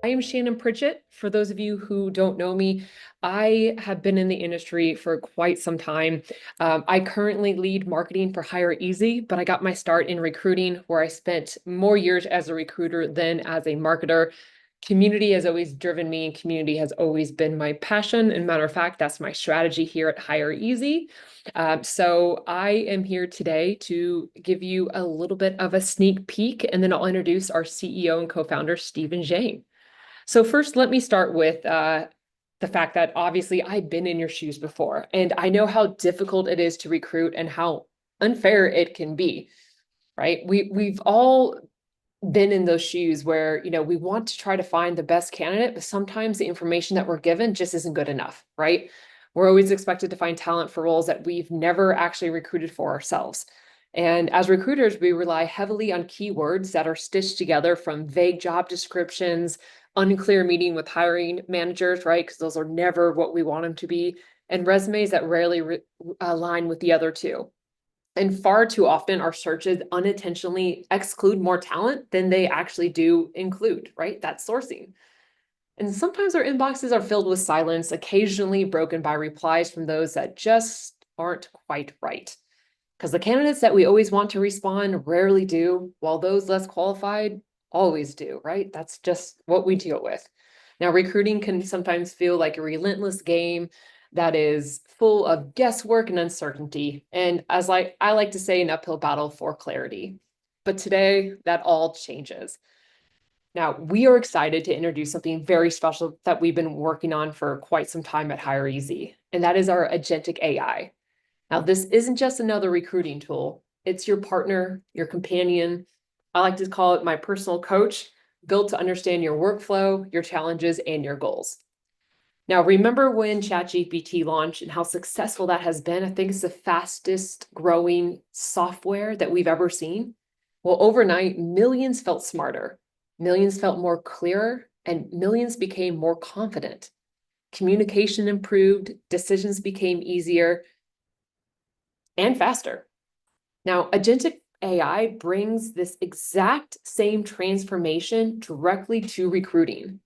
I am Shannon Pritchett. For those of you who don't know me, I have been in the industry for quite some time. I currently lead marketing for hireEZ's, but I got my start in recruiting where I spent more years as a recruiter than as a marketer. Community has always driven me, and community has always been my passion. And matter of fact, that's my strategy here at hireEZ's. So I am here today to give you a little bit of a sneak peek, and then I'll introduce our CEO and co-founder, Stephen Zhang. So first, let me start with the fact that obviously I've been in your shoes before, and I know how difficult it is to recruit and how unfair it can be, right? We've all been in those shoes where, we want to try to find the best candidate, but sometimes the information that we're given just isn't good enough, right? We're always expected to find talent for roles that we've never actually recruited for ourselves. And as recruiters, we rely heavily on keywords that are stitched together from vague job descriptions, unclear meeting with hiring managers, right? Because those are never what we want them to be, and resumes that rarely align with the other two. And far too often, our searches unintentionally exclude more talent than they actually do include, right? That's sourcing. And sometimes our inboxes are filled with silence, occasionally broken by replies from those that just aren't quite right. Because the candidates that we always want to respond rarely do, while those less qualified always do, right? That's just what we deal with. Now, recruiting can sometimes feel like a relentless game that is full of guesswork and uncertainty. And I like to say, an uphill battle for clarity. But today, that all changes. Now, we are excited to introduce something very special that we've been working on for quite some time at hireEZ's, and that is our Agentic AI. Now, this isn't just another recruiting tool. It's your partner, your companion. I like to call it my personal coach, built to understand your workflow, your challenges, and your goals. Now, remember when ChatGPT launched and how successful that has been? I think it's the fastest growing software that we've ever seen. Well, overnight, millions felt smarter, millions felt more clear, and millions became more confident. Communication improved, decisions became easier and faster. Now, Agentic AI brings this exact same transformation directly to recruiting.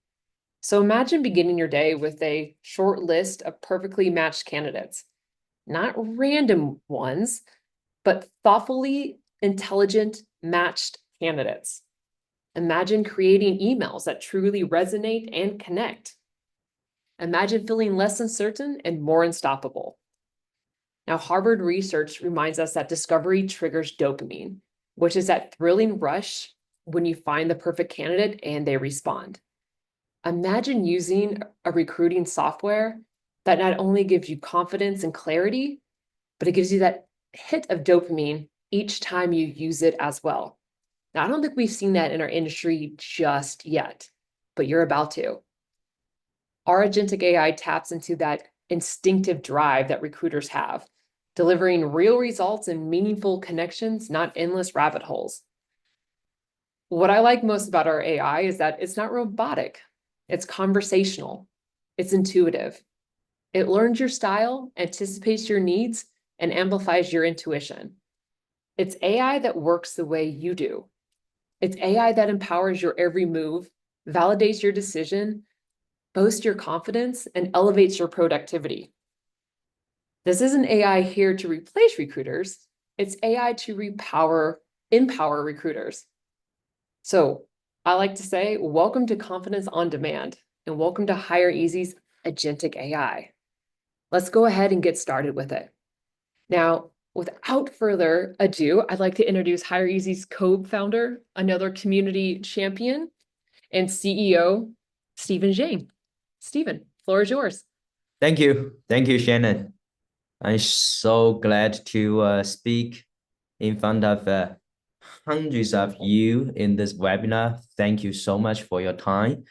So imagine beginning your day with a short list of perfectly matched candidates, not random ones, but thoughtfully intelligent matched candidates. Imagine creating emails that truly resonate and connect. Imagine feeling less uncertain and more unstoppable. Now, Harvard research reminds us that discovery triggers dopamine, which is that thrilling rush when you find the perfect candidate and they respond. Imagine using a recruiting software that not only gives you confidence and clarity, but it gives you that hit of dopamine each time you use it as well. Now, I don't think we've seen that in our industry just yet, but you're about to. Our agentic AI taps into that instinctive drive that recruiters have, delivering real results and meaningful connections, not endless rabbit holes. What I like most about our AI is that it's not robotic, it's conversational, it's intuitive. It learns your style, anticipates your needs, and amplifies your intuition. It's AI that works the way you do. It's AI that empowers your every move, validates your decision, boasts your confidence, and elevates your productivity. This isn't AI here to replace recruiters. It's AI to empower recruiters. So I like to say, welcome to Confidence on Demand, and welcome to hireEZ's Agentic AI. Let's go ahead and get started with it. Now, without further ado, I'd like to introduce hireEZ's co-founder, another community champion, and CEO, Stephen Zhang. Stephen, floor is yours. Thank you. Thank you, Shannon. I'm so glad to speak in front of hundreds of you in this webinar. Thank you so much for your time.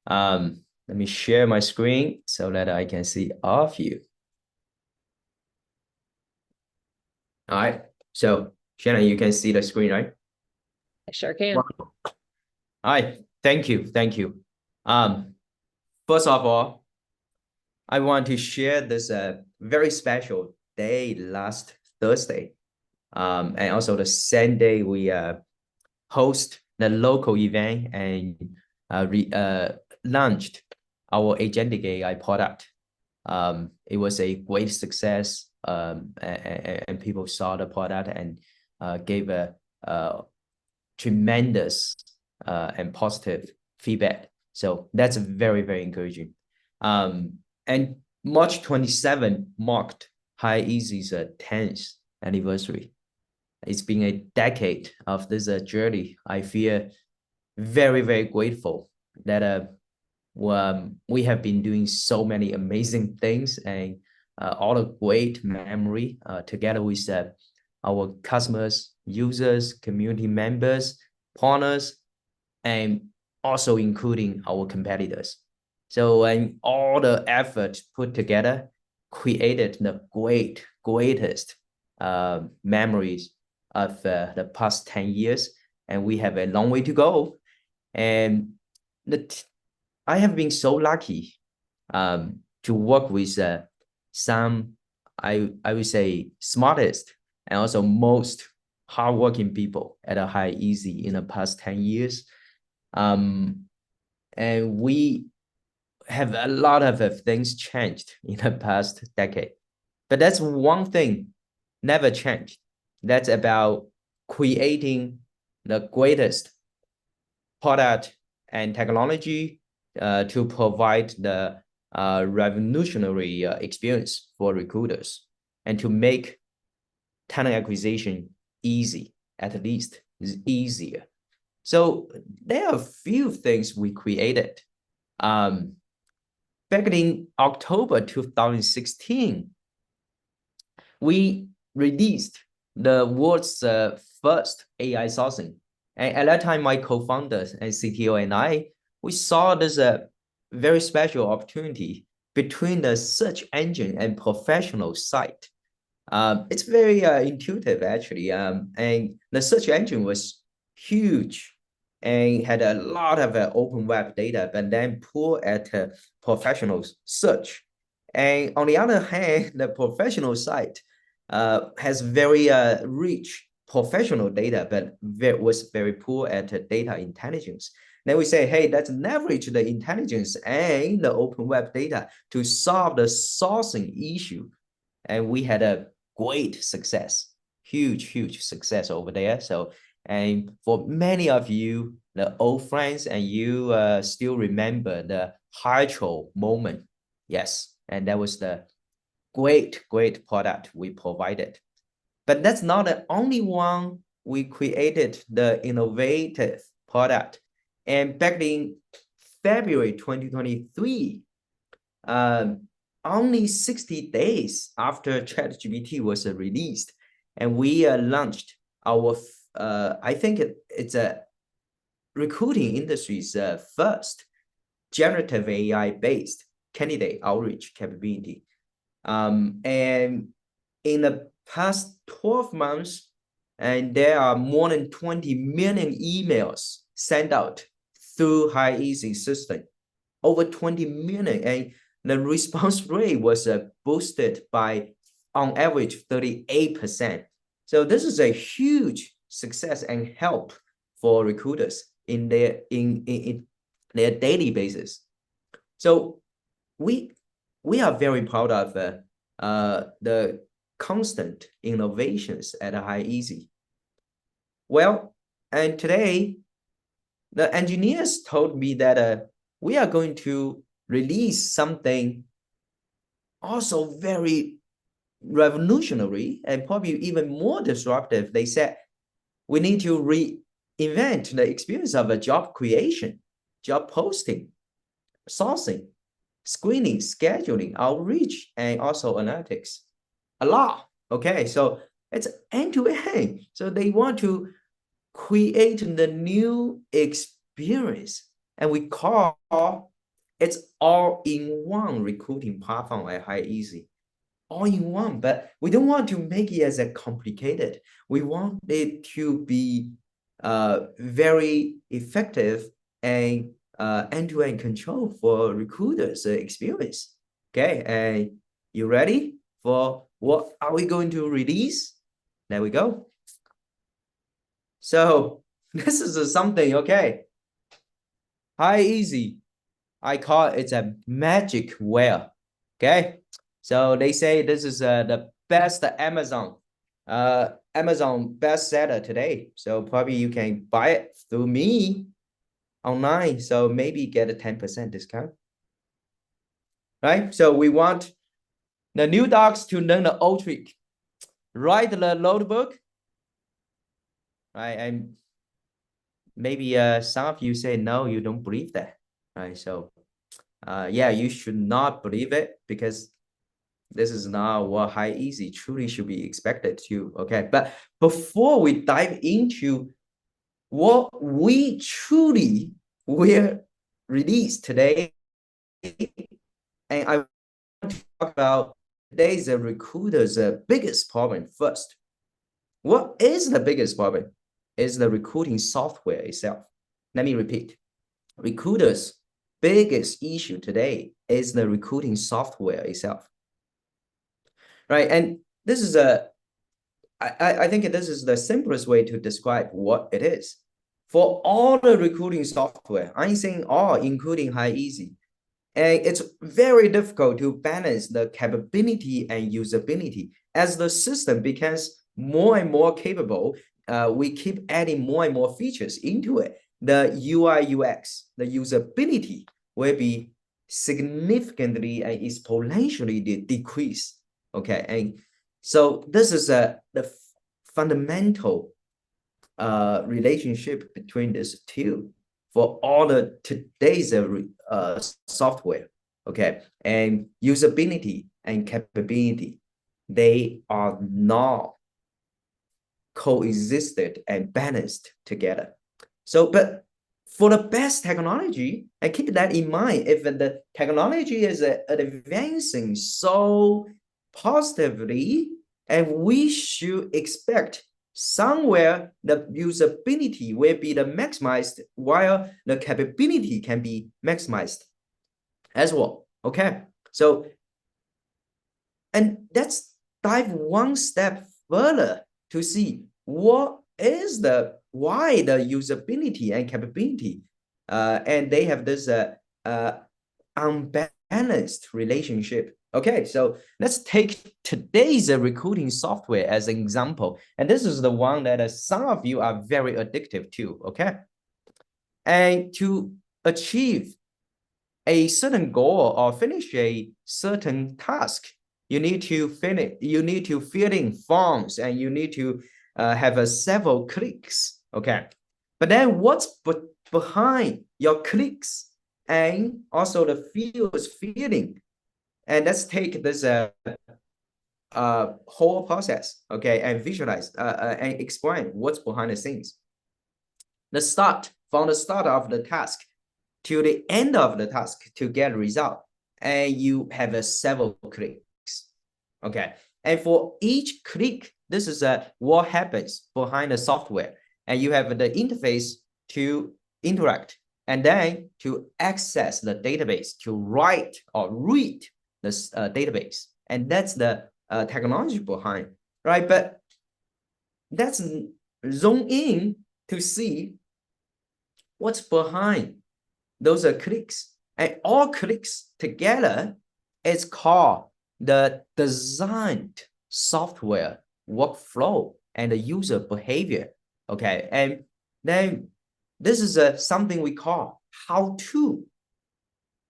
Let me share my screen so that I can see all of you. All right. So, Shannon, you can see the screen, right? I sure can. All right. Thank you. Thank you. First of all, I want to share this very special day last Thursday. And also the same day we host the local event and launched our Agentic AI product. It was a great success, and people saw the product and gave a tremendous and positive feedback. So that's very, very encouraging. And March 27 marked hireEZ's 10th anniversary. It's been a decade of this journey. I feel very, very grateful that we have been doing so many amazing things and all the great memory together with our customers, users, community members, partners, and also including our competitors. So, and all the effort put together created the greatest memories of the past 10 years. And we have a long way to go. And I have been so lucky to work with some, I would say, smartest and also most hardworking people at a hireEZ in the past 10 years. And we have a lot of things changed in the past decade. But that's one thing never changed. That's about creating the greatest product and technology to provide the revolutionary experience for recruiters and to make talent acquisition easy, at least easier. So there are a few things we created. Back in October 2016, we released the world's first AI sourcing. And at that time, my co-founders and CTO and I, we saw this very special opportunity between the search engine and professional site. It's very intuitive, actually. And the search engine was huge and had a lot of open web data, but then poor at professional search. And on the other hand, the professional site has very rich professional data, but was very poor at data intelligence. Then we say, hey, let's leverage the intelligence and the open web data to solve the sourcing issue. And we had a great success, huge success over there. So, and for many of you, the old friends, and you still remember the hydro moment. Yes, and that was the great product we provided. But that's not the only one. We created the innovative product. And back in February 2023, only 60 days after ChatGPT was released, and we launched our, I think it's a recruiting industry's first generative AI-based candidate outreach capability. And in the past 12 months, and there are more than 20 million emails sent out through hireEZ's system, over 20 million, and the response rate was boosted by, on average, 38%. So this is a huge success and help for recruiters in their daily basis. So we are very proud of the constant innovations at hireEZ. Well, and today, the engineers told me that we are going to release something also very revolutionary and probably even more disruptive. They said we need to reinvent the experience of a job creation, job posting, sourcing, screening, scheduling, outreach, and also analytics. A lot. Okay, so it's end-to-end. So they want to create the new experience, and we call it's all-in-one recruiting platform at hireEZ. All-in-one, but we don't want to make it as a complicated. We want it to be very effective and end-to-end control for recruiters' experience. Okay, and you ready for what are we going to release? There we go. So this is something, okay. hireEZ, I call it's a magic whale. Okay, so they say this is the best Amazon bestseller today. So probably you can buy it through me online. So maybe get a 10% discount. Right. So we want the new dogs to learn the old trick. Write the notebook. Right. And maybe some of you say no, you don't believe that. Right. So yeah, you should not believe it because this is not what hireEZ truly should be expected to. Okay. But before we dive into what we truly will release today, and I want to talk about today's recruiter's biggest problem first. What is the biggest problem? Is the recruiting software itself. Let me repeat. Recruiters' biggest issue today is the recruiting software itself. Right. And this is I think this is the simplest way to describe what it is. For all the recruiting software, I'm saying all, including hireEZ, and it's very difficult to balance the capability and usability. As the system becomes more and more capable, we keep adding more and more features into it. The UI UX, the usability will be significantly and exponentially decrease. Okay, and so this is the fundamental relationship between these two for all the today's software. Okay, and usability and capability, they are not coexisted and balanced together. So, but for the best technology, and keep that in mind, if the technology is advancing so positively, and we should expect somewhere the usability will be the maximized while the capability can be maximized as well. Okay, so and let's dive one step further to see what is the why the usability and capability and they have this unbalanced relationship. Okay, so let's take today's recruiting software as an example. And this is the one that some of you are very addictive to, okay? And to achieve a certain goal or finish a certain task, you need to fill in forms and you need to have several clicks, okay? But then what's behind your clicks and also the fields filling? And let's take this whole process, okay, and visualize and explain what's behind the scenes. From the start of the task to the end of the task to get a result, and you have several clicks, okay? And for each click, this is what happens behind the software, and you have the interface to interact, and then to access the database, to write or read this database, and that's the technology behind, right? But let's zoom in to see what's behind those clicks. And all clicks together is called the designed software workflow and the user behavior. Okay, and then this is something we call how to.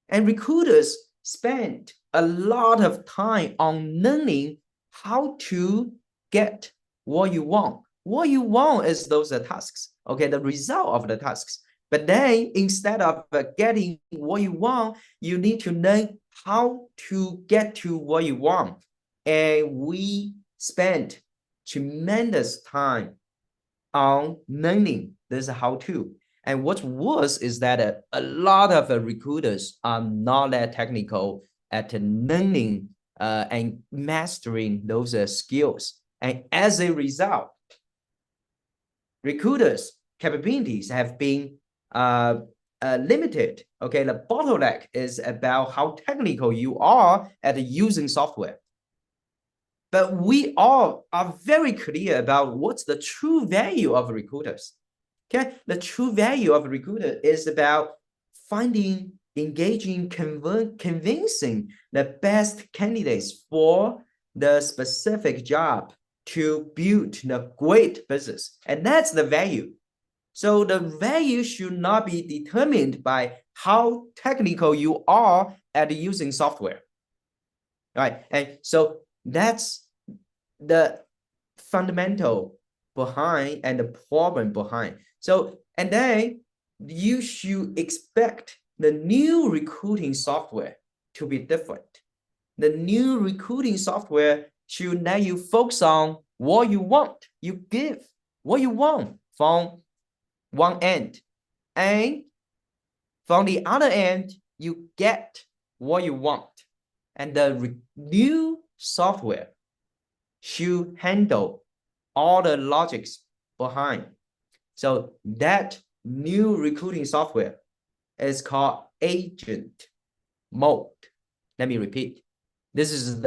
And recruiters spend a lot of time on learning how to get what you want. What you want is those tasks, okay, the result of the tasks. But then instead of getting what you want, you need to learn how to get to what you want. And we spend tremendous time on learning this how to. And what's worse is that a lot of recruiters are not that technical at learning and mastering those skills. And as a result, recruiters' capabilities have been limited. Okay, the bottleneck is about how technical you are at using software. But we all are very clear about what's the true value of recruiters. Okay, the true value of a recruiter is about finding, engaging, convincing the best candidates for the specific job to build the great business. And that's the value. So the value should not be determined by how technical you are at using software, right? And so that's the fundamental behind and the problem behind. So, and then you should expect the new recruiting software to be different. The new recruiting software should let you focus on what you want. You give what you want from one end, and from the other end, you get what you want. And the new software should handle all the logics behind. So that new recruiting software is called agent mode. Let me repeat. This is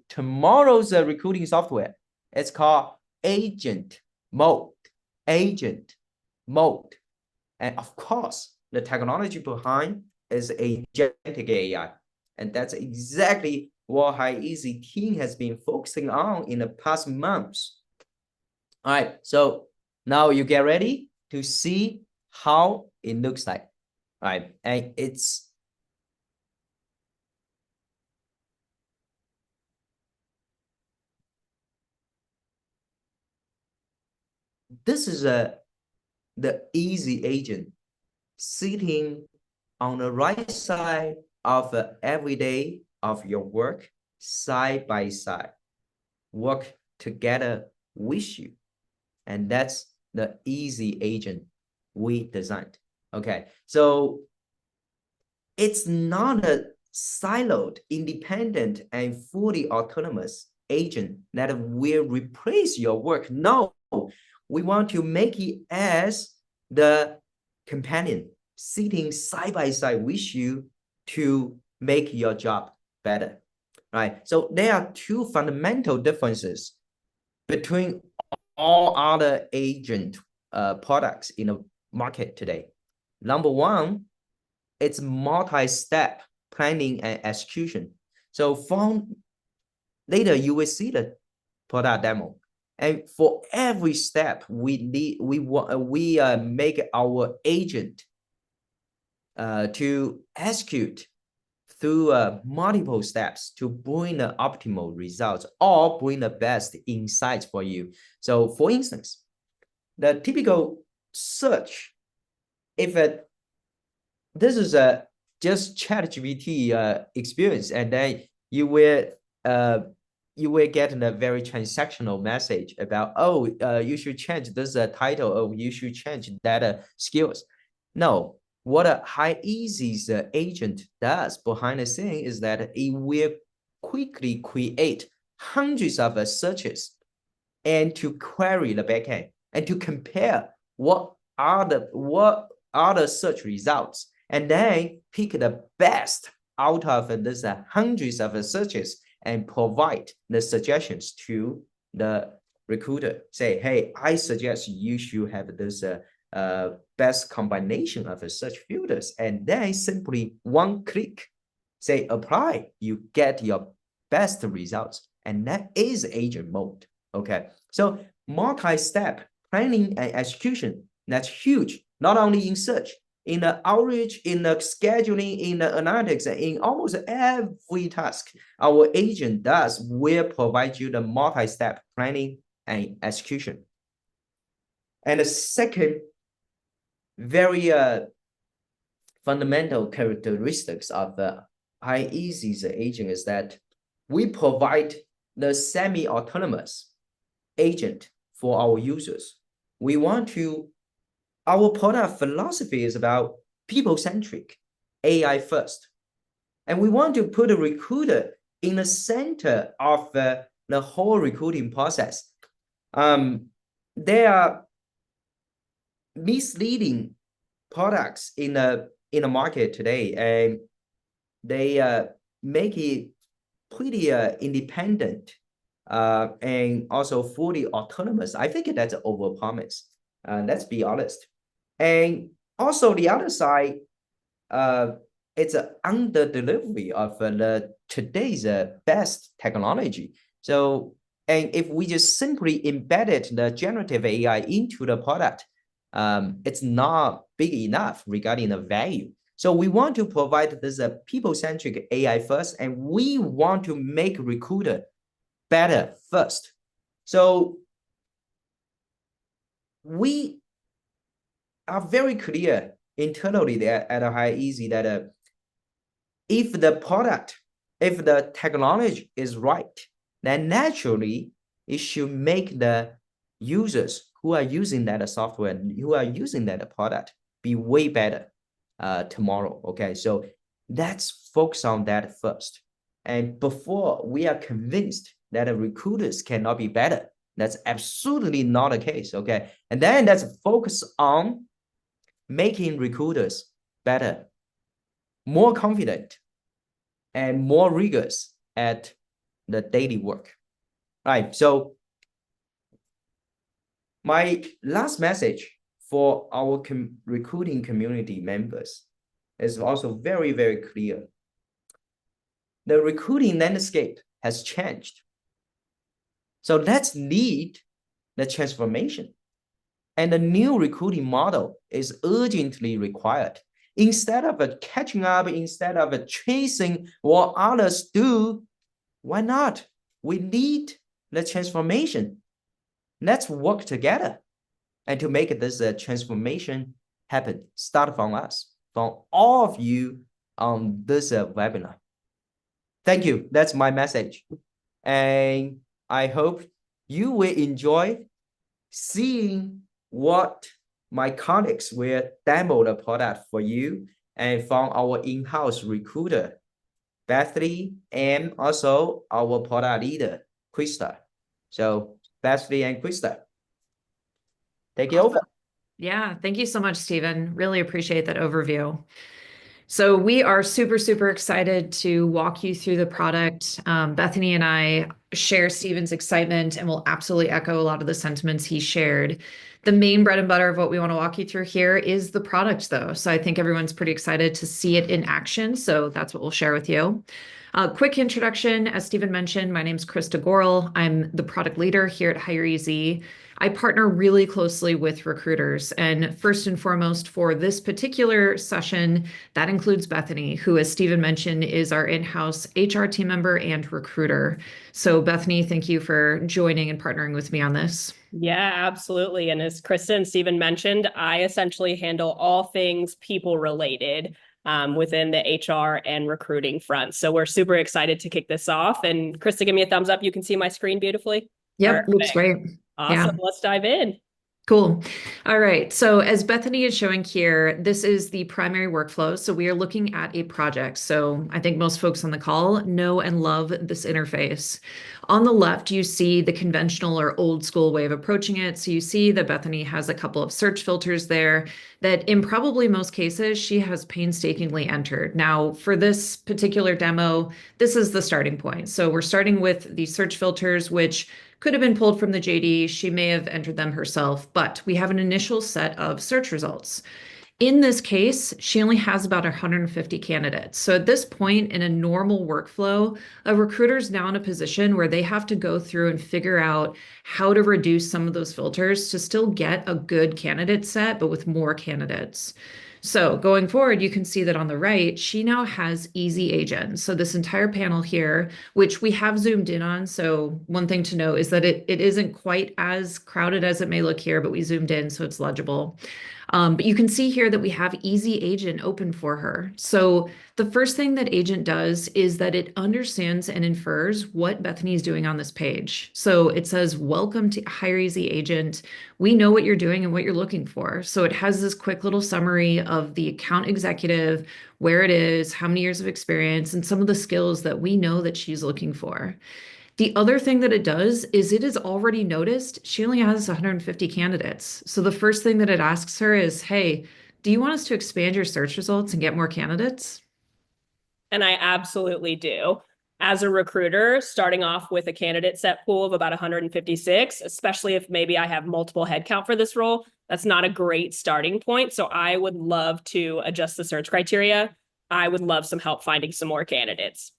tomorrow's recruiting software. It's called agent mode. Agent mode. And of course, the technology behind is agentic AI. And that's exactly what hireEZ's team has been focusing on in the past months. All right, so now you get ready to see how it looks like. All right, and this is the easy agent sitting on the right side of every day of your work, side by side, work together with you. And that's the easy agent we designed. Okay, so it's not a siloed, independent, and fully autonomous agent that will replace your work. No, we want to make it as the companion sitting side by side with you to make your job better, right? So there are two fundamental differences between all other agent products in the market today. Number one, it's multi-step planning and execution. So from later, you will see the product demo. And for every step, we make our agent to execute through multiple steps to bring the optimal results or bring the best insights for you. So for instance, the typical search, if this is a just ChatGPT experience, and then you will get a very transactional message about, oh, you should change this title, or you should change that skills. No, what a hireEZ's agent does behind the scene is that it will quickly create hundreds of searches and to query the backend and to compare what are the search results, and then pick the best out of this hundreds of searches and provide the suggestions to the recruiter. Say, hey, I suggest you should have this best combination of search filters, and then simply one click, say apply, you get your best results. And that is agent mode. Okay, so multi-step planning and execution, that's huge, not only in search, in the outreach, in the scheduling, in the analytics, in almost every task our agent does will provide you the multi-step planning and execution. And the second very fundamental characteristics of the hireEZ's agent is that we provide the semi-autonomous agent for our users. We want to, our product philosophy is about people-centric, AI first. And we want to put a recruiter in the center of the whole recruiting process. There are misleading products in the market today, and they make it pretty independent and also fully autonomous. I think that's an overpromise. Let's be honest. And also the other side, uh, it's an under delivery of the today's best technology. So, and if we just simply embedded the generative AI into the product, it's not big enough regarding the value. So we want to provide this people-centric AI first, and we want to make recruiter better first. So we are very clear internally there at hireEZ that if the product, if the technology is right, then naturally it should make the users who are using that software, who are using that product, be way better tomorrow. Okay, so let's focus on that first. And before we are convinced that the recruiters cannot be better, that's absolutely not the case. Okay, and then let's focus on making recruiters better, more confident, and more rigorous at the daily work. Right. So my last message for our recruiting community members is also very, very clear. The recruiting landscape has changed. So let's lead the transformation. And the new recruiting model is urgently required. Instead of catching up, instead of chasing what others do, why not? We lead the transformation. Let's work together and to make this transformation happen. Start from us, from all of you on this webinar. Thank you. That's my message. And I hope you will enjoy seeing what my colleagues will demo the product for you and from our in-house recruiter, Bethany, and also our product leader, Krista. So Bethany and Krista, take it over. Awesome. Yeah, thank you so much, Stephen. Really appreciate that overview. So we are super, super excited to walk you through the product. Bethany and I share Stephen's excitement and will absolutely echo a lot of the sentiments he shared. The main bread and butter of what we want to walk you through here is the product, though. So I think everyone's pretty excited to see it in action. So that's what we'll share with you. Quick introduction, as Stephen mentioned, my name is Krista Gorel. I'm the product leader here at hireEZ. I partner really closely with recruiters. And first and foremost, for this particular session, that includes Bethany, who, as Stephen mentioned, is our in-house HR team member and recruiter. So Bethany, thank you for joining and partnering with me on this. Yeah, absolutely. And as Krista and Stephen mentioned, I essentially handle all things people related within the HR and recruiting front. So we're super excited to kick this off. And Krista, give me a thumbs up. You can see my screen beautifully. Yep, looks great. Awesome. Yeah. Let's dive in. Cool. All right. So as Bethany is showing here, this is the primary workflow. So we are looking at a project. So I think most folks on the call know and love this interface. On the left, you see the conventional or old school way of approaching it. So you see that Bethany has a couple of search filters there that in probably most cases, she has painstakingly entered. Now, for this particular demo, this is the starting point. So we're starting with the search filters, which could have been pulled from the JD. She may have entered them herself, but we have an initial set of search results. In this case, she only has about 150 candidates. So at this point in a normal workflow, a recruiter is now in a position where they have to go through and figure out how to reduce some of those filters to still get a good candidate set, but with more candidates. So going forward, you can see that on the right, she now has Easy Agent. So this entire panel here, which we have zoomed in on. So one thing to note is that it isn't quite as crowded as it may look here, but we zoomed in so it's legible. But you can see here that we have Easy Agent open for her. So the first thing that Agent does is that it understands and infers what Bethany is doing on this page. So it says, welcome to hireEZ Agent. We know what you're doing and what you're looking for. So it has this quick little summary of the account executive, where it is, how many years of experience, and some of the skills that we know that she's looking for. The other thing that it does is it has already noticed she only has 150 candidates. So the first thing that it asks her is, hey, do you want us to expand your search results and get more candidates? And I absolutely do. As a recruiter, starting off with a candidate set pool of about 156, especially if maybe I have multiple headcount for this role, that's not a great starting point. So I would love to adjust the search criteria. I would love some help finding some more candidates.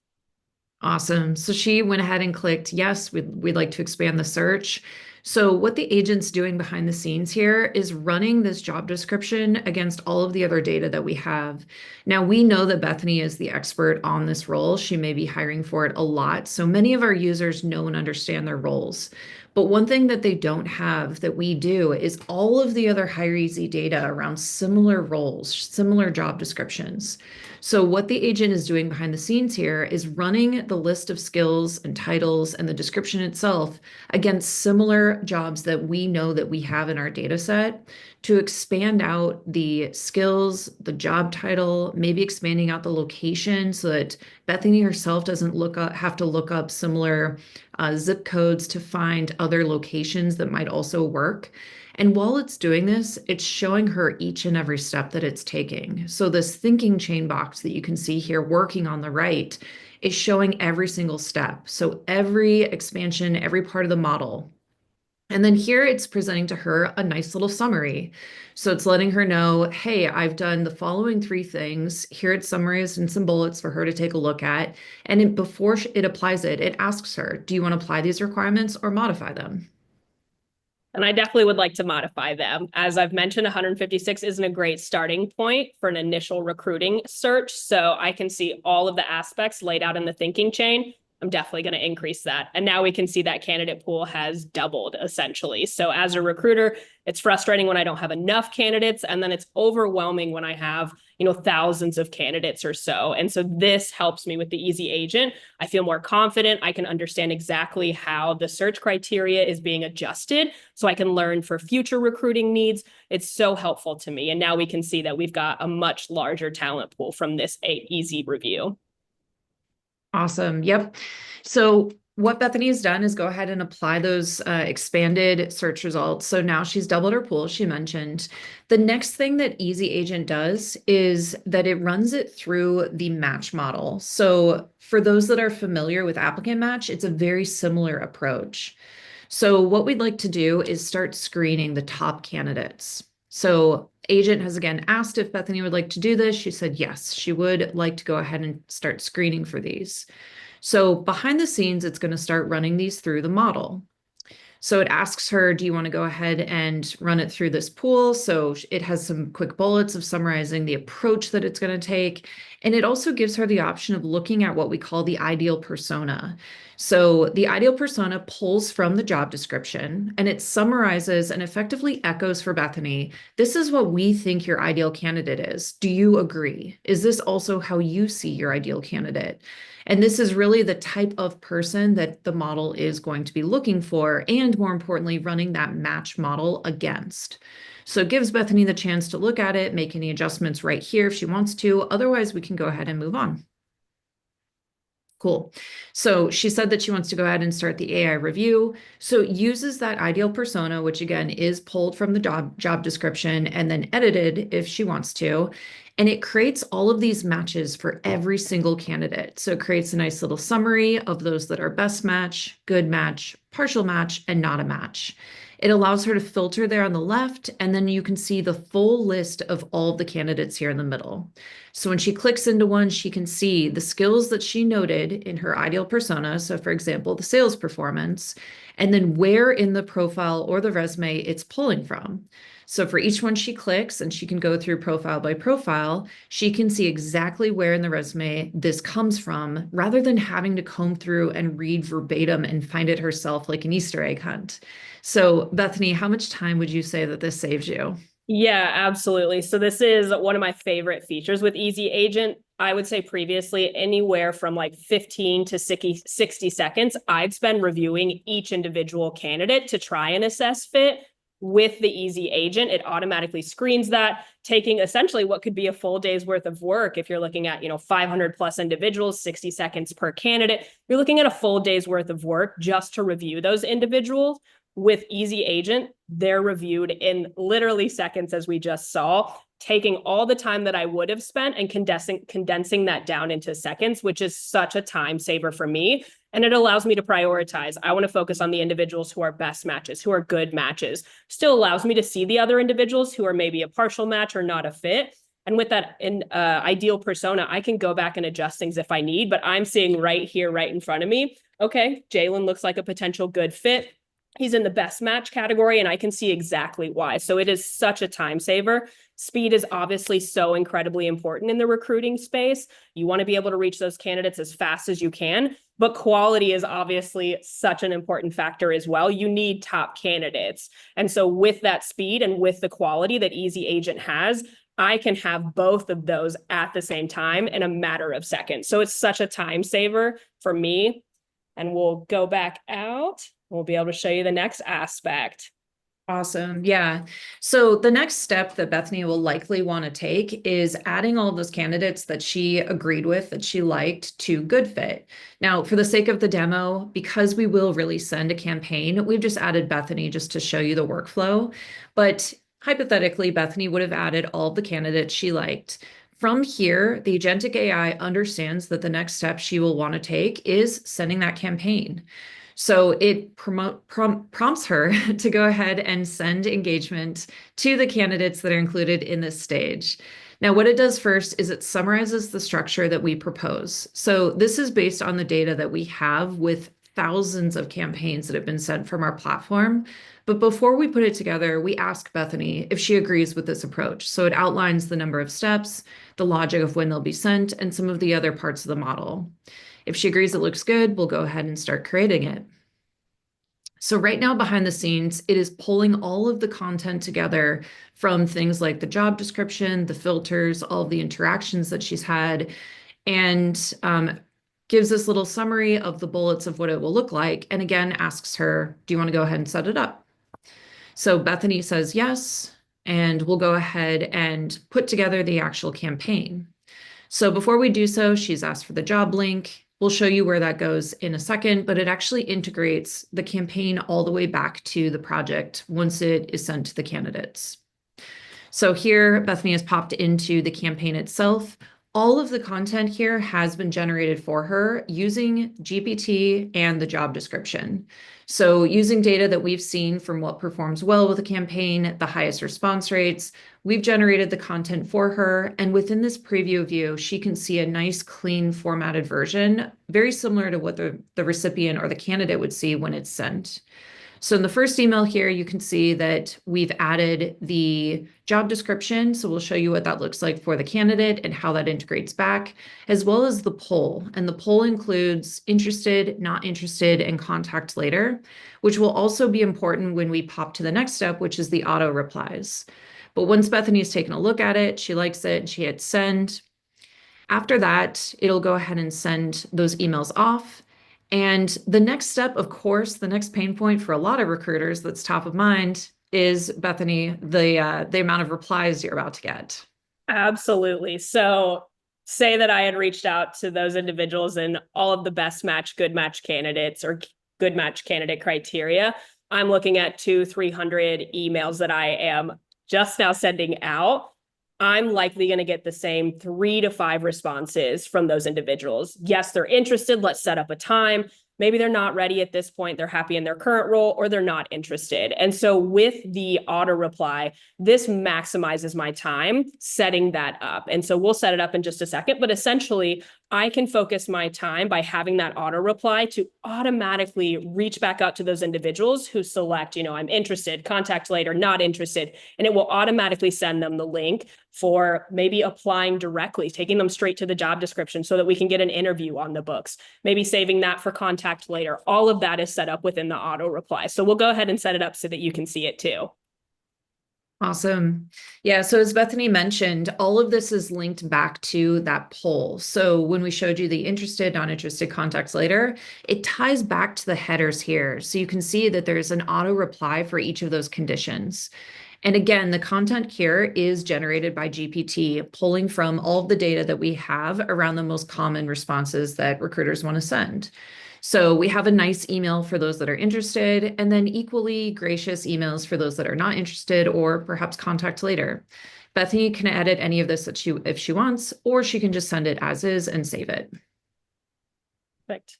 Awesome. So she went ahead and clicked, yes, we'd like to expand the search. So what the agent's doing behind the scenes here is running this job description against all of the other data that we have. Now, we know that Bethany is the expert on this role. She may be hiring for it a lot. So many of our users know and understand their roles. But one thing that they don't have that we do is all of the other hireEZ data around similar roles, similar job descriptions. So what the agent is doing behind the scenes here is running the list of skills and titles and the description itself against similar jobs that we know that we have in our data set to expand out the skills, the job title, maybe expanding out the location so that Bethany herself doesn't have to look up similar zip codes to find other locations that might also work. And while it's doing this, it's showing her each and every step that it's taking. So this thinking chain box that you can see here working on the right is showing every single step. So every expansion, every part of the model. And then here it's presenting to her a nice little summary. So it's letting her know, hey, I've done the following 3 things. Here it's summarized and some bullets for her to take a look at. And before it applies it, it asks her, do you want to apply these requirements or modify them? And I definitely would like to modify them. As I've mentioned, 156 isn't a great starting point for an initial recruiting search. So I can see all of the aspects laid out in the thinking chain. I'm definitely going to increase that. And now we can see that candidate pool has doubled essentially. So as a recruiter, it's frustrating when I don't have enough candidates, and then it's overwhelming when I have, thousands of candidates or so. And so this helps me with the EZ Agent. I feel more confident. I can understand exactly how the search criteria is being adjusted so I can learn for future recruiting needs. It's so helpful to me. And now we can see that we've got a much larger talent pool from this EZ review. Awesome. Yep. So what Bethany has done is go ahead and apply those expanded search results. So now she's doubled her pool, she mentioned. The next thing that EZ Agent does is that it runs it through the match model. So for those that are familiar with applicant match, it's a very similar approach. So what we'd like to do is start screening the top candidates. So agent has again asked if Bethany would like to do this. She said yes, she would like to go ahead and start screening for these. So behind the scenes, it's going to start running these through the model. So it asks her, do you want to go ahead and run it through this pool? So it has some quick bullets of summarizing the approach that it's going to take. And it also gives her the option of looking at what we call the ideal persona. So the ideal persona pulls from the job description and it summarizes and effectively echoes for Bethany, this is what we think your ideal candidate is. Do you agree? Is this also how you see your ideal candidate? And this is really the type of person that the model is going to be looking for, and more importantly, running that match model against. So it gives Bethany the chance to look at it, make any adjustments right here if she wants to. Otherwise, we can go ahead and move on. Cool. So she said that she wants to go ahead and start the AI review. So it uses that ideal persona, which again is pulled from the job description and then edited if she wants to. And it creates all of these matches for every single candidate. So it creates a nice little summary of those that are best match, good match, partial match, and not a match. It allows her to filter there on the left, and then you can see the full list of all of the candidates here in the middle. So when she clicks into one, she can see the skills that she noted in her ideal persona. So for example, the sales performance, and then where in the profile or the resume it's pulling from. So for each one she clicks, and she can go through profile by profile, she can see exactly where in the resume this comes from, rather than having to comb through and read verbatim and find it herself like an Easter egg hunt. So Bethany, how much time would you say that this saves you? Yeah, absolutely. So this is one of my favorite features with EZ Agent. I would say previously anywhere from like 15 to 60 seconds, I'd spend reviewing each individual candidate to try and assess fit. With the EZ Agent, it automatically screens that, taking essentially what could be a full day's worth of work. If you're looking at, 500 plus individuals, 60 seconds per candidate, you're looking at a full day's worth of work just to review those individuals. With EZ Agent, they're reviewed in literally seconds, as we just saw. taking all the time that I would have spent and condensing that down into seconds, which is such a time saver for me. And it allows me to prioritize. I want to focus on the individuals who are best matches, who are good matches. Still allows me to see the other individuals who are maybe a partial match or not a fit. And with that ideal persona, I can go back and adjust things if I need, but I'm seeing right here, right in front of me, okay, Jalen looks like a potential good fit. He's in the best match category, and I can see exactly why. So it is such a time saver. Speed is obviously so incredibly important in the recruiting space. You want to be able to reach those candidates as fast as you can, but quality is obviously such an important factor as well. You need top candidates. And so with that speed and with the quality that Easy Agent has, I can have both of those at the same time in a matter of seconds. So it's such a time saver for me. And we'll go back out. We'll be able to show you the next aspect. Awesome. Yeah. So the next step that Bethany will likely want to take is adding all of those candidates that she agreed with, that she liked, to Good Fit. Now, for the sake of the demo, because we will really send a campaign, we've just added Bethany just to show you the workflow. But hypothetically, Bethany would have added all of the candidates she liked. From here, the Agentic AI understands that the next step she will want to take is sending that campaign. So it prompts her to go ahead and send engagement to the candidates that are included in this stage. Now, what it does first is it summarizes the structure that we propose. So this is based on the data that we have with thousands of campaigns that have been sent from our platform. But before we put it together, we ask Bethany if she agrees with this approach. So it outlines the number of steps, the logic of when they'll be sent, and some of the other parts of the model. If she agrees it looks good, we'll go ahead and start creating it. So right now behind the scenes, it is pulling all of the content together from things like the job description, the filters, all of the interactions that she's had, and gives this little summary of the bullets of what it will look like. And again, asks her, do you want to go ahead and set it up? So Bethany says yes, and we'll go ahead and put together the actual campaign. So before we do so, she's asked for the job link. We'll show you where that goes in a second, but it actually integrates the campaign all the way back to the project once it is sent to the candidates. So here, Bethany has popped into the campaign itself. All of the content here has been generated for her using GPT and the job description. So using data that we've seen from what performs well with a campaign, the highest response rates, we've generated the content for her. And within this preview view, she can see a nice, clean, formatted version, very similar to what the recipient or the candidate would see when it's sent. So in the first email here, you can see that we've added the job description. So we'll show you what that looks like for the candidate and how that integrates back, as well as the poll. And the poll includes interested, not interested, and contact later, which will also be important when we pop to the next step, which is the auto replies. But once Bethany's taken a look at it, she likes it, and she hits send. After that, it'll go ahead and send those emails off. And the next step, of course, the next pain point for a lot of recruiters that's top of mind is, Bethany, the amount of replies you're about to get. Absolutely. So say that I had reached out to those individuals in all of the best match, good match candidates or good match candidate criteria. I'm looking at 200-300 emails that I am just now sending out. I'm likely going to get the same 3 to 5 responses from those individuals. Yes, they're interested. Let's set up a time. Maybe they're not ready at this point. They're happy in their current role, or they're not interested. And so with the auto reply, this maximizes my time setting that up. And so we'll set it up in just a second, but essentially I can focus my time by having that auto reply to automatically reach back out to those individuals who select, I'm interested, contact later, not interested. And it will automatically send them the link for maybe applying directly, taking them straight to the job description so that we can get an interview on the books, maybe saving that for contact later. All of that is set up within the auto reply. So we'll go ahead and set it up so that you can see it too. Awesome. Yeah, so as Bethany mentioned, all of this is linked back to that poll. So when we showed you the interested, not interested contacts later, it ties back to the headers here. So you can see that there's an auto reply for each of those conditions. And again, the content here is generated by GPT, pulling from all of the data that we have around the most common responses that recruiters want to send. So we have a nice email for those that are interested, and then equally gracious emails for those that are not interested or perhaps contact later. Bethany can edit any of this if she wants, or she can just send it as is and save it. Perfect.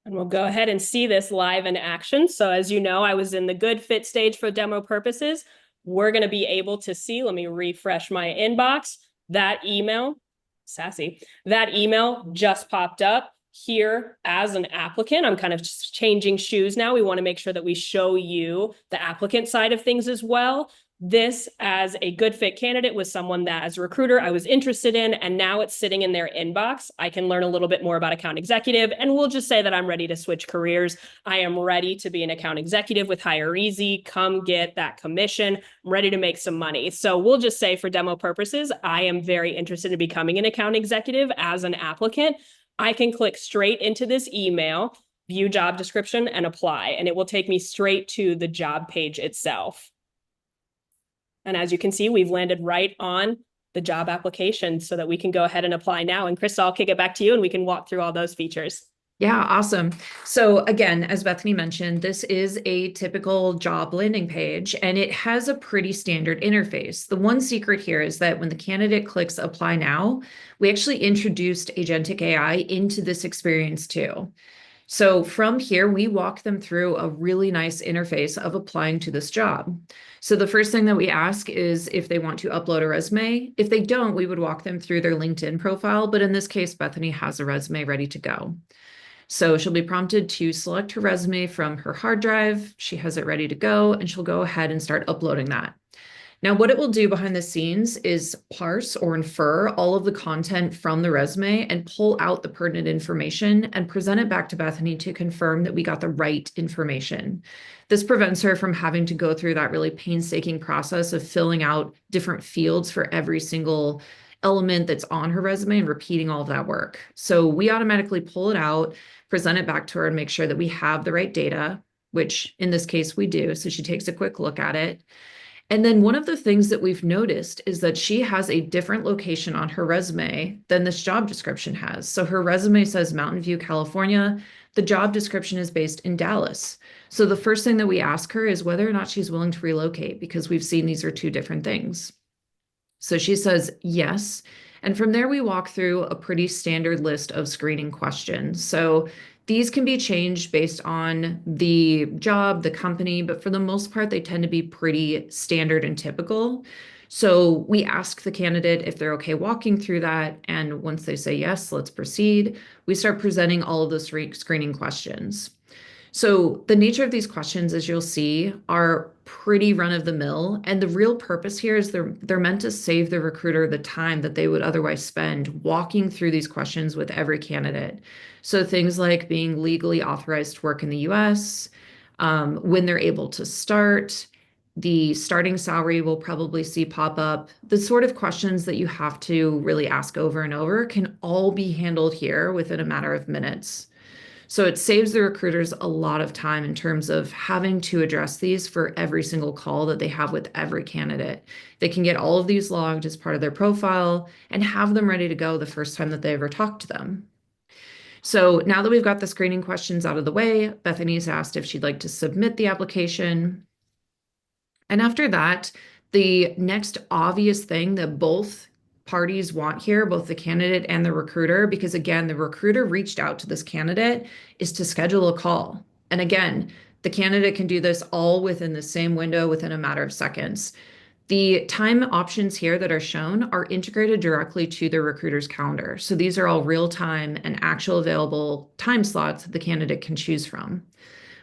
And we'll go ahead and see this live in action. So as you know, I was in the good fit stage for demo purposes. We're going to be able to see, let me refresh my inbox, that email, sassy, that email just popped up here as an applicant. I'm kind of just changing shoes now. We want to make sure that we show you the applicant side of things as well. This as a good fit candidate was someone that as a recruiter I was interested in, and now it's sitting in their inbox. I can learn a little bit more about account executive, and we'll just say that I'm ready to switch careers. I am ready to be an account executive with hireEZ. Come get that commission. I'm ready to make some money. So we'll just say for demo purposes, I am very interested in becoming an account executive as an applicant. I can click straight into this email, view job description, and apply, and it will take me straight to the job page itself. And as you can see, we've landed right on the job application so that we can go ahead and apply now. And Chris, I'll kick it back to you and we can walk through all those features. Yeah, awesome. So again, as Bethany mentioned, this is a typical job landing page, and it has a pretty standard interface. The one secret here is that when the candidate clicks apply now, we actually introduced Agentic AI into this experience too. So from here, we walk them through a really nice interface of applying to this job. So the first thing that we ask is if they want to upload a resume. If they don't, we would walk them through their LinkedIn profile. But in this case, Bethany has a resume ready to go. So she'll be prompted to select her resume from her hard drive. She has it ready to go, and she'll go ahead and start uploading that. Now, what it will do behind the scenes is parse or infer all of the content from the resume and pull out the pertinent information and present it back to Bethany to confirm that we got the right information. This prevents her from having to go through that really painstaking process of filling out different fields for every single element that's on her resume and repeating all of that work. So we automatically pull it out, present it back to her, and make sure that we have the right data, which in this case we do. So she takes a quick look at it. And then one of the things that we've noticed is that she has a different location on her resume than this job description has. So her resume says Mountain View, California. The job description is based in Dallas. So the first thing that we ask her is whether or not she's willing to relocate, because we've seen these are two different things. So she says yes. And from there, we walk through a pretty standard list of screening questions. So these can be changed based on the job, the company, but for the most part, they tend to be pretty standard and typical. So we ask the candidate if they're okay walking through that. And once they say yes, let's proceed, we start presenting all of those screening questions. So the nature of these questions, as you'll see, are pretty run-of-the-mill, and the real purpose here is they're meant to save the recruiter the time that they would otherwise spend walking through these questions with every candidate. So things like being legally authorized to work in the US, when they're able to start, the starting salary will probably see pop up. The sort of questions that you have to really ask over and over can all be handled here within a matter of minutes. So it saves the recruiters a lot of time in terms of having to address these for every single call that they have with every candidate. They can get all of these logged as part of their profile and have them ready to go the first time that they ever talk to them. So now that we've got the screening questions out of the way, Bethany's asked if she'd like to submit the application. And after that, the next obvious thing that both parties want here, both the candidate and the recruiter, because again, the recruiter reached out to this candidate, is to schedule a call. And again, the candidate can do this all within the same window within a matter of seconds. The time options here that are shown are integrated directly to the recruiter's calendar. So these are all real time and actual available time slots that the candidate can choose from.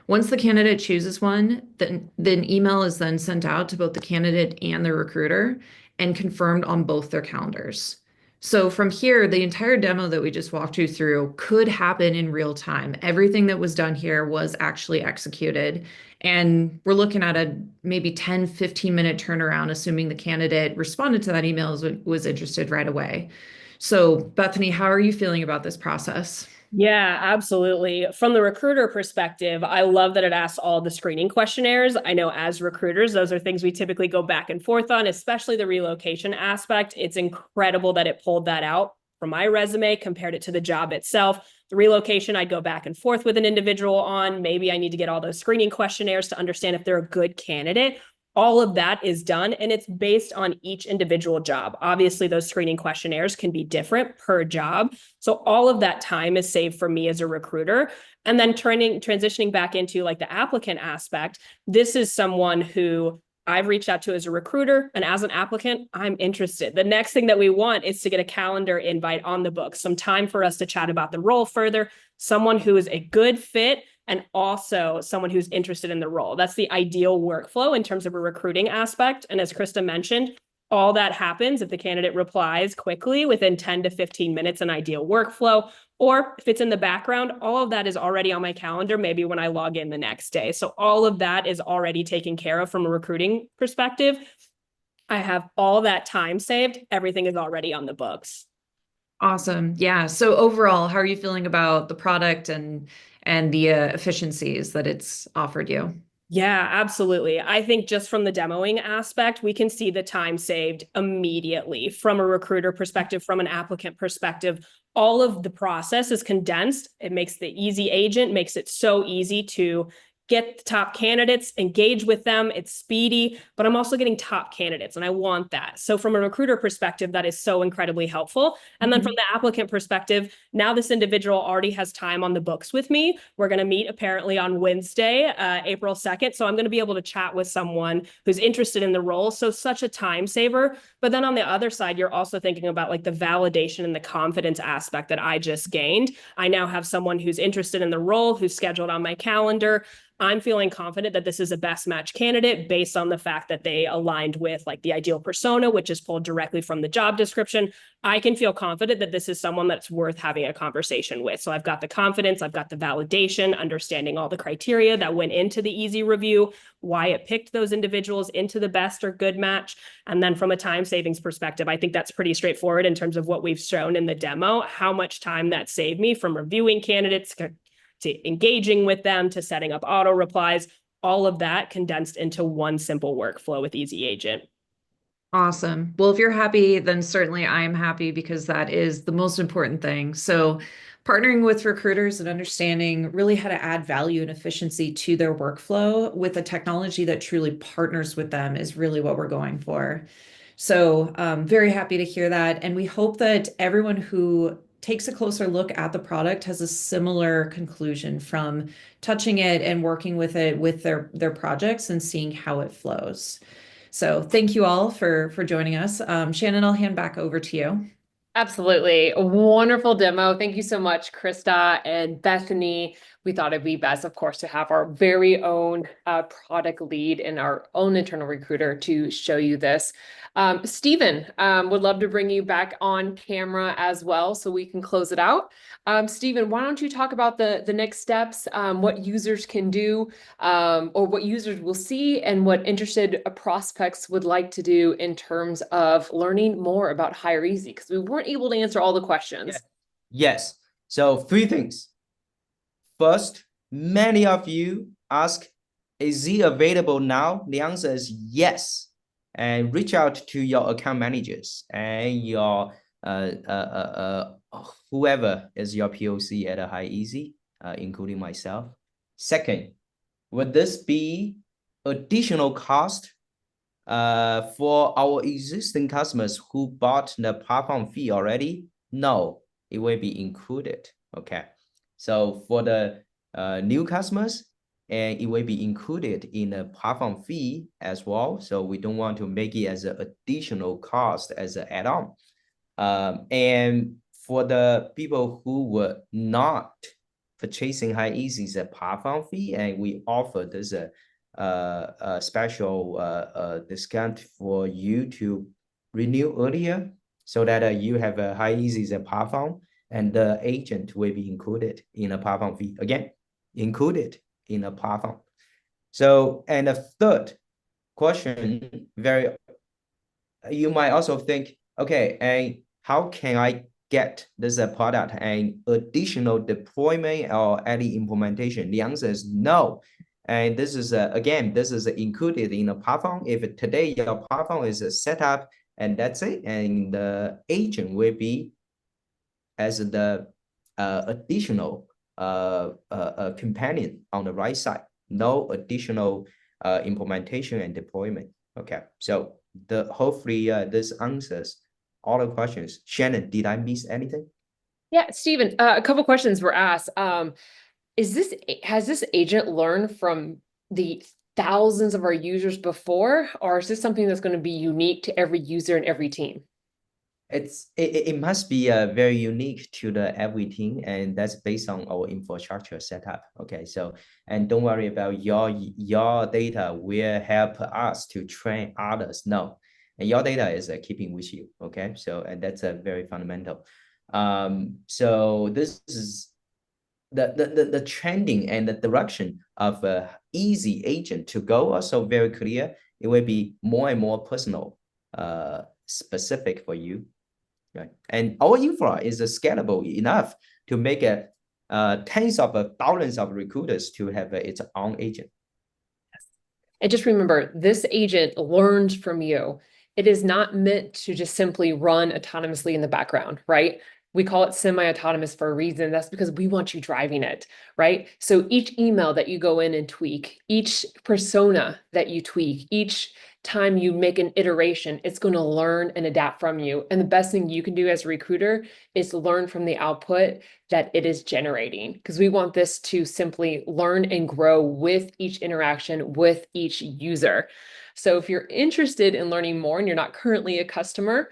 Once the candidate chooses one, then email is then sent out to both the candidate and the recruiter and confirmed on both their calendars. So from here, the entire demo that we just walked you through could happen in real time. Everything that was done here was actually executed. And we're looking at a maybe 10, 15-minute turnaround, assuming the candidate responded to that email, was interested right away. So Bethany, how are you feeling about this process? Yeah, absolutely. From the recruiter perspective, I love that it asks all the screening questionnaires. I know as recruiters, those are things we typically go back and forth on, especially the relocation aspect. It's incredible that it pulled that out from my resume, compared it to the job itself. The relocation, I'd go back and forth with an individual on. Maybe I need to get all those screening questionnaires to understand if they're a good candidate. All of that is done, and it's based on each individual job. Obviously, those screening questionnaires can be different per job. So all of that time is saved for me as a recruiter. And then transitioning back into like the applicant aspect, this is someone who I've reached out to as a recruiter, and as an applicant, I'm interested. The next thing that we want is to get a calendar invite on the book, some time for us to chat about the role further, someone who is a good fit, and also someone who's interested in the role. That's the ideal workflow in terms of a recruiting aspect. And as Krista mentioned, all that happens if the candidate replies quickly within 10 to 15 minutes, an ideal workflow. Or if it's in the background, all of that is already on my calendar, maybe when I log in the next day. So all of that is already taken care of from a recruiting perspective. I have all that time saved. Everything is already on the books. Awesome. Yeah. So overall, how are you feeling about the product and the efficiencies that it's offered you? Yeah, absolutely. I think just from the demoing aspect, we can see the time saved immediately from a recruiter perspective, from an applicant perspective. All of the process is condensed. It makes the easy agent, makes it so easy to get the top candidates, engage with them. It's speedy, but I'm also getting top candidates, and I want that. So from a recruiter perspective, that is so incredibly helpful. And then from the applicant perspective, now this individual already has time on the books with me. We're going to meet apparently on Wednesday, April 2nd. So I'm going to be able to chat with someone who's interested in the role. So such a time saver. But then on the other side, you're also thinking about like the validation and the confidence aspect that I just gained. I now have someone who's interested in the role, who's scheduled on my calendar. I'm feeling confident that this is a best match candidate based on the fact that they aligned with like the ideal persona, which is pulled directly from the job description. I can feel confident that this is someone that's worth having a conversation with. So I've got the confidence, I've got the validation, understanding all the criteria that went into the easy review, why it picked those individuals into the best or good match. And then from a time savings perspective, I think that's pretty straightforward in terms of what we've shown in the demo, how much time that saved me from reviewing candidates to engaging with them, to setting up auto replies, all of that condensed into one simple workflow with Easy Agent. Awesome. Well, if you're happy, then certainly I am happy because that is the most important thing. So partnering with recruiters and understanding really how to add value and efficiency to their workflow with a technology that truly partners with them is really what we're going for. So very happy to hear that. And we hope that everyone who takes a closer look at the product has a similar conclusion from touching it and working with it with their projects and seeing how it flows. So thank you all for joining us. Shannon, I'll hand back over to you. Absolutely. A wonderful demo. Thank you so much, Krista and Bethany. We thought it'd be best, of course, to have our very own product lead and our own internal recruiter to show you this. Stephen, would love to bring you back on camera as well so we can close it out. Stephen, why don't you talk about the next steps, what users can do, or what users will see, and what interested prospects would like to do in terms of learning more about hireEZ, because we weren't able to answer all the questions. Yes. So 3 things. First, many of you ask, is it available now? The answer is yes. And reach out to your account managers and your whoever is your POC at a hireEZ, including myself. Second, would this be additional cost for our existing customers who bought the platform fee already? No, it will be included. Okay. So for the new customers, and it will be included in the platform fee as well. So we don't want to make it as an additional cost as an add-on. And for the people who were not purchasing hireEZ's platform fee, and we offer this a special discount for you to renew earlier, so that you have a hireEZ's platform, and the agent will be included in a platform fee. Again, included in a platform. So, and the third question, you might also think, okay, and how can I get this product and additional deployment or any implementation? The answer is no. And this is, again, this is included in a platform. If today your platform is set up and that's it, and the agent will be as the additional companion on the right side. No additional implementation and deployment. Okay, so hopefully this answers all the questions. Shannon, did I miss anything? Yeah, Stephen, a couple questions were asked. Has this agent learned from the thousands of our users before, or is this something that's going to be unique to every user and every team? It must be very unique to the every team, and that's based on our infrastructure setup. Okay, so and don't worry about your data will help us to train others. No, and your data is keeping with you. Okay, so and that's a very fundamental. So this is the trending and the direction of easy agent to go also very clear. It will be more and more personal, specific for you. Right. And our infra is scalable enough to make tens of thousands of recruiters to have its own agent. And just remember, this agent learns from you. It is not meant to just simply run autonomously in the background, right? We call it semi-autonomous for a reason. That's because we want you driving it, right? So each email that you go in and tweak, each persona that you tweak, each time you make an iteration, it's going to learn and adapt from you. And the best thing you can do as a recruiter is learn from the output that it is generating, because we want this to simply learn and grow with each interaction, with each user. So if you're interested in learning more and you're not currently a customer,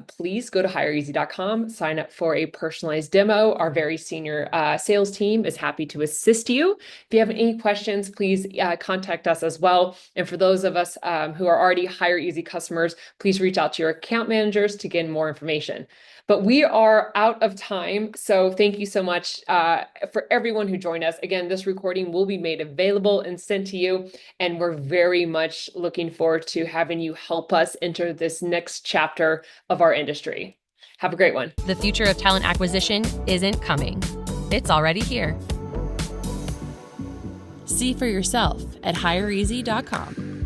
please go to hireEZ.com, sign up for a personalized demo. Our very senior sales team is happy to assist you. If you have any questions, please contact us as well. And for those of us who are already hireEZ customers, please reach out to your account managers to get more information. But we are out of time. So thank you so much for everyone who joined us. Again, this recording will be made available and sent to you. And we're very much looking forward to having you help us enter this next chapter of our industry. Have a great one. The future of talent acquisition isn't coming. It's already here. See for yourself at hireEZ.com.